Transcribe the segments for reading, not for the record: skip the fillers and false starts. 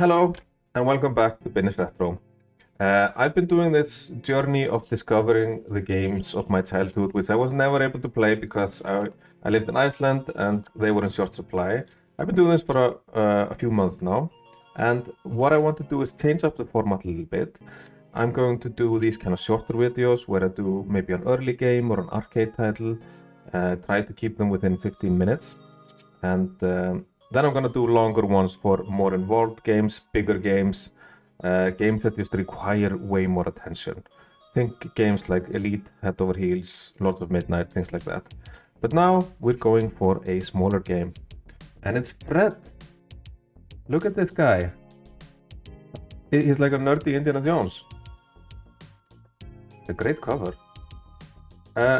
Hello and welcome back to Binni's Retro. I've been doing this journey of discovering the games of my childhood, which I was never able to play because I lived in Iceland and they were in short supply. I've been doing this for a few months now, and what I want to do is change up the format a little bit. I'm going to do these kind of shorter videos where I do maybe an early game or an arcade title, try to keep them within 15 minutes, and then I'm gonna do longer ones for more involved games, bigger games, games that just require way more attention. Think games like Elite, Head Over Heels, Lords of Midnight, things like that. But now we're going for a smaller game, and it's Fred. Look at this guy. He's like a nerdy Indiana Jones. It's a great cover.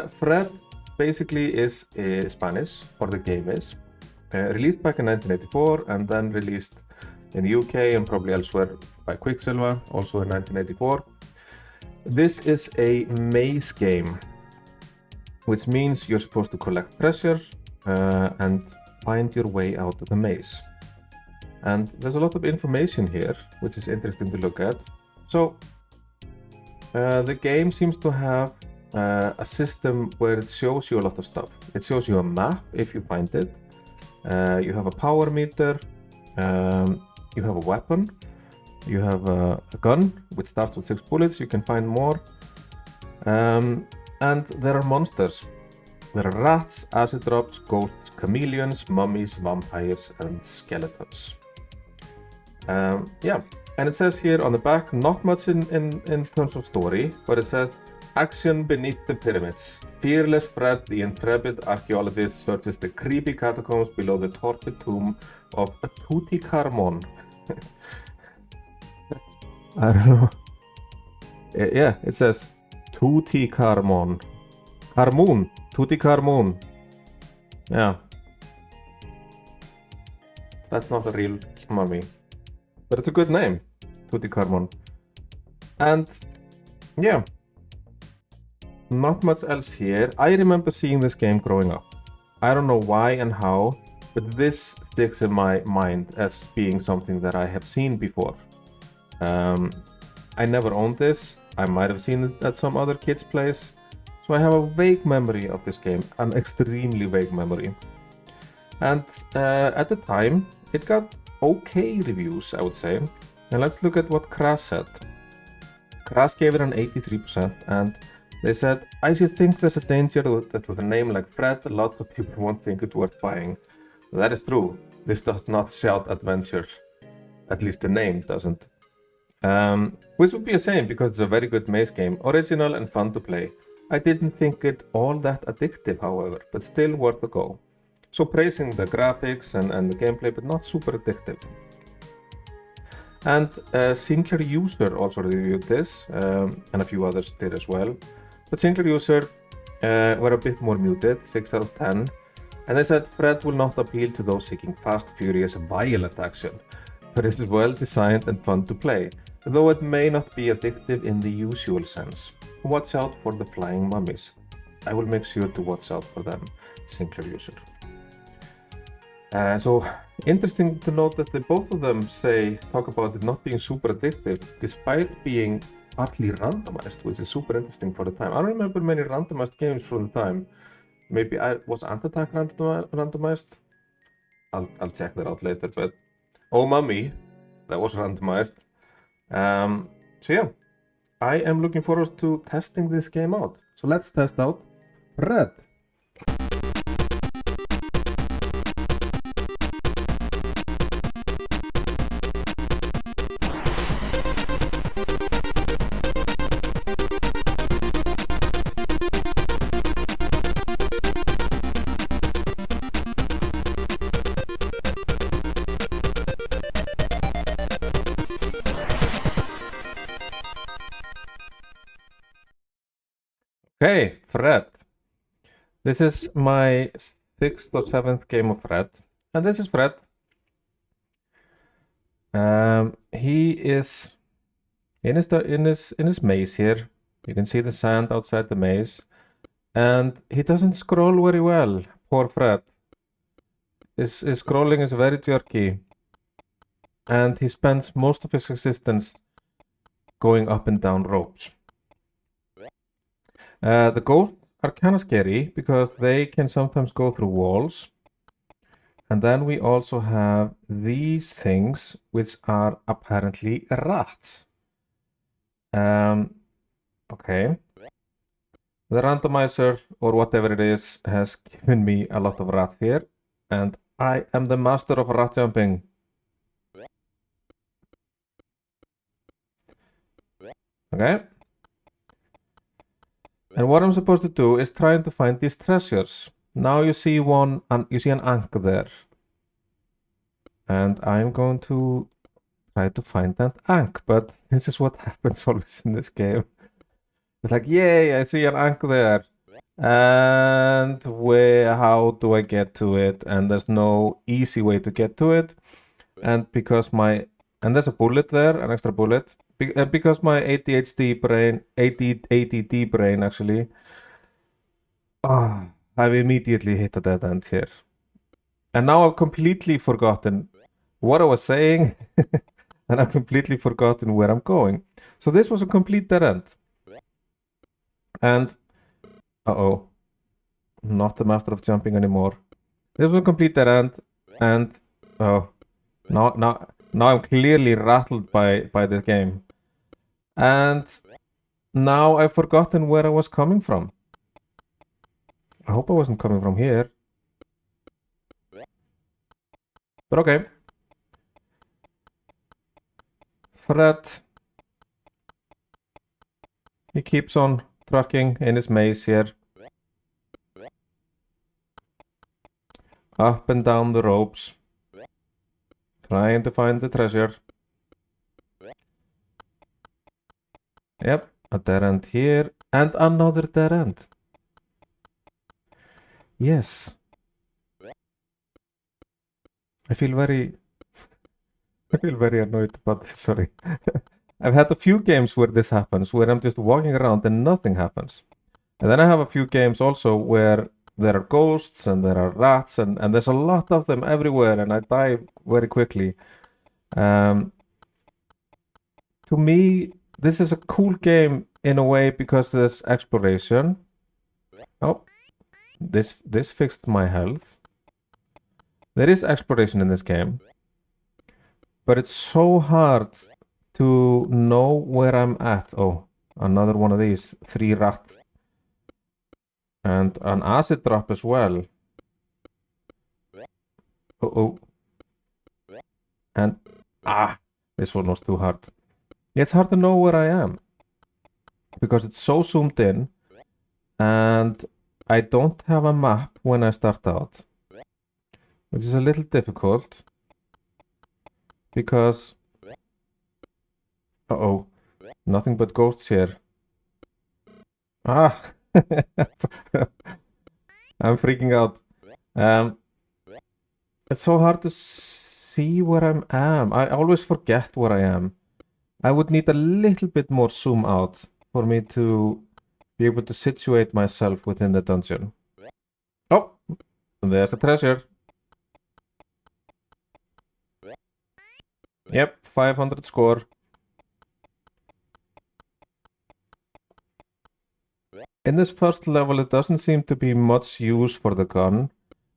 Fred basically is Spanish, or the game is. Released back in 1984 and then released in the UK and probably elsewhere by Quicksilver, also in 1984. This is a maze game, which means you're supposed to collect treasure and find your way out of the maze. And there's a lot of information here, which is interesting to look at. So the game seems to have a system where it shows you a lot of stuff. It shows you a map if you find it. You have a power meter, you have a weapon, you have a gun which starts with 6 bullets, you can find more, and there are monsters. There are rats, acid drops, ghosts, chameleons, mummies, vampires and skeletons. Yeah, and it says here on the back, not much in terms of story, but it says action beneath the pyramids. Fearless Fred, the intrepid archaeologist, searches the creepy catacombs below the torpid tomb of Tutankhamun. I don't know. Yeah, it says Tutankhamun. Tutankhamun. Yeah. That's not a real mummy. But it's a good name. Tutankhamun. And yeah. Not much else here. I remember seeing this game growing up. I don't know why and how, but this sticks in my mind as being something that I have seen before. I never owned this. I might have seen it at some other kid's place. So I have a vague memory of this game, an extremely vague memory. And at the time, it got okay reviews, I would say. And let's look at what Crash said. Crash gave it an 83%, and they said, I should think there's a danger that with a name like Fred, lots of people won't think it worth buying. That is true. This does not shout adventure. At least the name doesn't. Which would be a shame because it's a very good maze game, original and fun to play. I didn't think it all that addictive, however, but still worth a go. So praising the graphics and the gameplay, but not super addictive. And Singular User also reviewed this, and a few others did as well. But Singular User were a bit more muted, 6 out of 10. And they said Fred will not appeal to those seeking fast, furious, violent action, but it is well designed and fun to play, though it may not be addictive in the usual sense. Watch out for the flying mummies. I will make sure to watch out for them, Singular User. So interesting to note that both of them talk about it not being super addictive, despite being partly randomized, which is super interesting for the time. I don't remember many randomized games from the time. Maybe was Ant-Attack randomized? I'll check that out later, but Oh Mummy, that was randomized. So yeah, I am looking forward to testing this game out. So let's test out Red. Okay, Fred. This is my 6th or 7th game of Fred. And this is Fred. He is in his maze here. You can see the sand outside the maze. And he doesn't scroll very well, poor Fred. His scrolling is very jerky. and he spends most of his existence going up and down ropes. The ghosts are kind of scary because they can sometimes go through walls. And then we also have these things, which are apparently rats. Okay. The randomizer, or whatever it is, has given me a lot of rat here. And I am the master of rat jumping. Okay. And what I'm supposed to do is trying to find these treasures. Now you see you see an anchor there. And I'm going to try to find that ankh, but this is what happens always in this game. It's like, yay, I see an ankh there. And how do I get to it? And there's no easy way to get to it. And there's a bullet there, an extra bullet. And because my ADD brain actually, I've immediately hit a dead end here. And now I've completely forgotten what I was saying, and I've completely forgotten where I'm going. So this was a complete dead end. And, uh-oh, not the master of jumping anymore. This was a complete dead end, and, now I'm clearly rattled by this game. And now I've forgotten where I was coming from. I hope I wasn't coming from here. But okay. Fred. He keeps on trucking in his maze here. Up and down the ropes. Trying to find the treasure. Yep, a dead end here. And another dead end. Yes. I feel very annoyed about this, sorry. I've had a few games where this happens, where I'm just walking around and nothing happens. And then I have a few games also where there are ghosts and there are rats and there's a lot of them everywhere and I die very quickly. To me, this is a cool game in a way because there's exploration. Oh, this fixed my health. There is exploration in this game, but it's so hard to know where I'm at. Oh, another one of these, 3 rats. And an acid drop as well. Uh-oh. And, this one was too hard. It's hard to know where I am. Because it's so zoomed in. And I don't have a map when I start out. Which is a little difficult. Because... Uh-oh. Nothing but ghosts here. I'm freaking out. It's so hard to see where I am. I always forget where I am. I would need a little bit more zoom out for me to be able to situate myself within the dungeon. Oh, there's a treasure. Yep, 500 score. In this first level, it doesn't seem to be much use for the gun.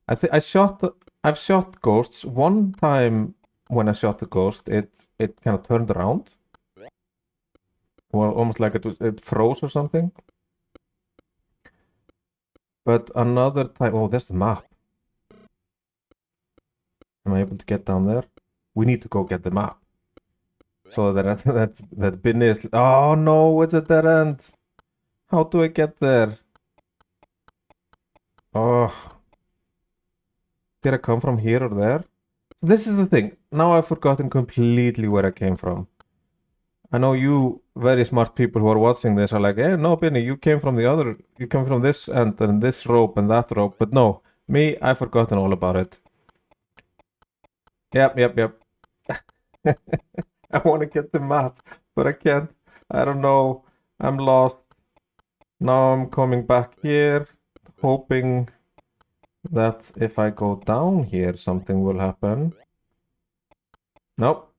I've shot ghosts. One time when I shot the ghost, it kind of turned around. Well, almost like it froze or something. But another time, oh, there's the map. Am I able to get down there? We need to go get the map. So that Binni is... Oh no, it's a dead end. How do I get there? Oh. Did I come from here or there? So this is the thing. Now I've forgotten completely where I came from. I know you very smart people who are watching this are like, eh, no, Binni, you came from this end and this rope and that rope. But no, me, I've forgotten all about it. Yep. I want to get the map, but I can't. I don't know. I'm lost. Now I'm coming back here, hoping that if I go down here, something will happen. Nope,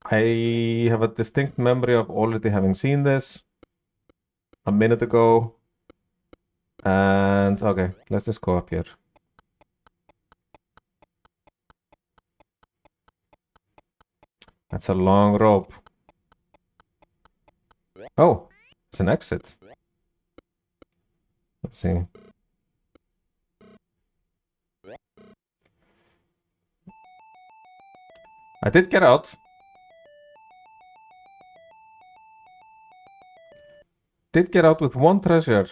I have a distinct memory of already having seen this a minute ago. And okay, let's just go up here. That's a long rope. Oh, it's an exit. Let's see. I did get out. Did get out with one treasure.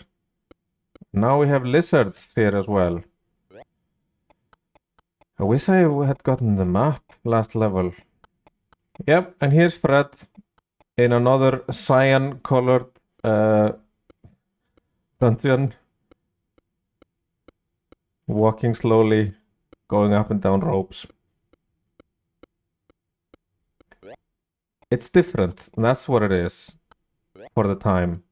Now we have lizards here as well. I wish I had gotten the map last level. Yep, and here's Fred in another cyan-colored dungeon. Walking slowly, going up and down ropes. It's different, that's what it is for the time.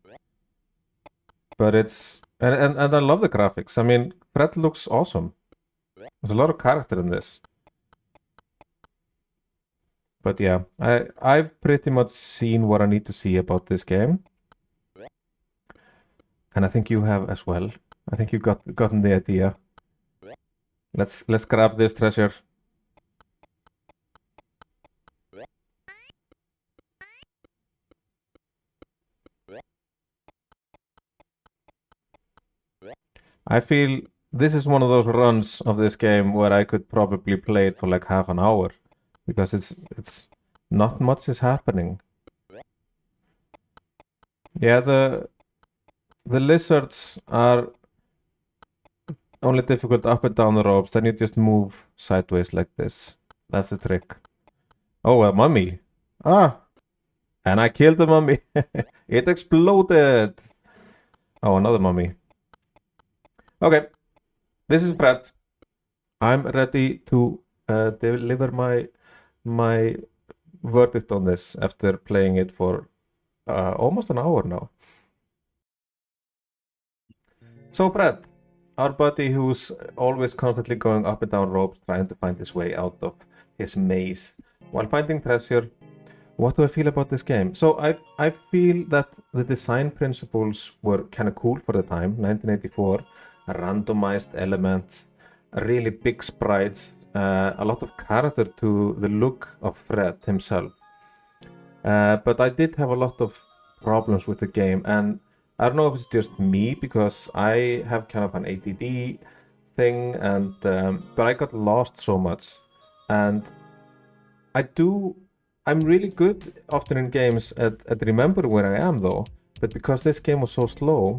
But it's and I love the graphics. I mean, Fred looks awesome. There's a lot of character in this. But yeah, I've pretty much seen what I need to see about this game. And I think you have as well. I think you've gotten the idea. Let's grab this treasure. I feel this is one of those runs of this game where I could probably play it for like half an hour because it's not much is happening. Yeah, the lizards are only difficult up and down the ropes, then you just move sideways like this. That's the trick. Oh, a mummy. Ah, and I killed the mummy. It exploded. Oh, another mummy. Okay, this is Fred. I'm ready to deliver my verdict on this after playing it for almost an hour now. So Fred, our buddy who's always constantly going up and down ropes trying to find his way out of his maze while finding treasure, what do I feel about this game? So I feel that the design principles were kind of cool for the time, 1984. Randomized elements, really big sprites, a lot of character to the look of Fred himself. But I did have a lot of problems with the game, and I don't know if it's just me because I have kind of an ADD thing, and but I got lost so much, and I'm really good often in games at remembering where I am though, but because this game was so slow,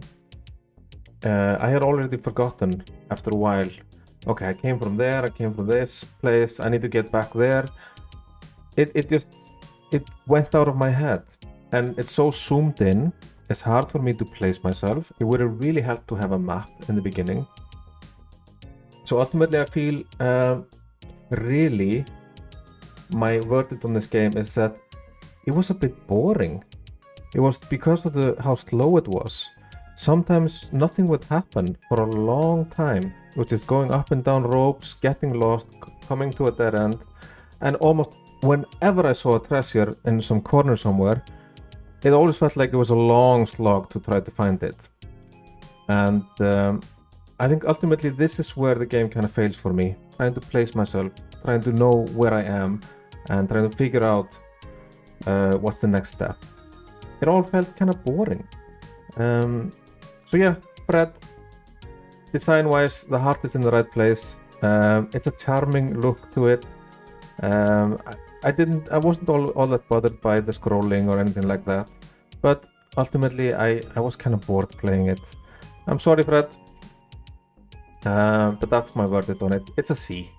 I had already forgotten after a while. Okay, I came from there, I came from this place, I need to get back there. It went out of my head. And it's so zoomed in, it's hard for me to place myself. It would have really helped to have a map in the beginning. So ultimately I feel really my verdict on this game is that it was a bit boring. It was because of how slow it was. Sometimes nothing would happen for a long time, which is going up and down ropes, getting lost, coming to a dead end, and almost whenever I saw a treasure in some corner somewhere, it always felt like it was a long slog to try to find it. And I think ultimately this is where the game kind of fails for me, trying to place myself, trying to know where I am, and trying to figure out what's the next step. It all felt kind of boring. So yeah, Fred, design-wise, the heart is in the right place. It's a charming look to it. I wasn't all that bothered by the scrolling or anything like that, but ultimately I was kind of bored playing it. I'm sorry, Fred, but that's my verdict on it. It's a C.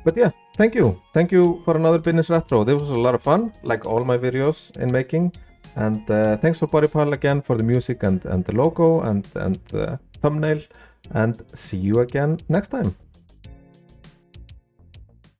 But yeah, thank you for another Binni's Retro. This was a lot of fun, like all my videos in making. And thanks for BodyPal again for the music and the logo and the thumbnail. And see you again next time.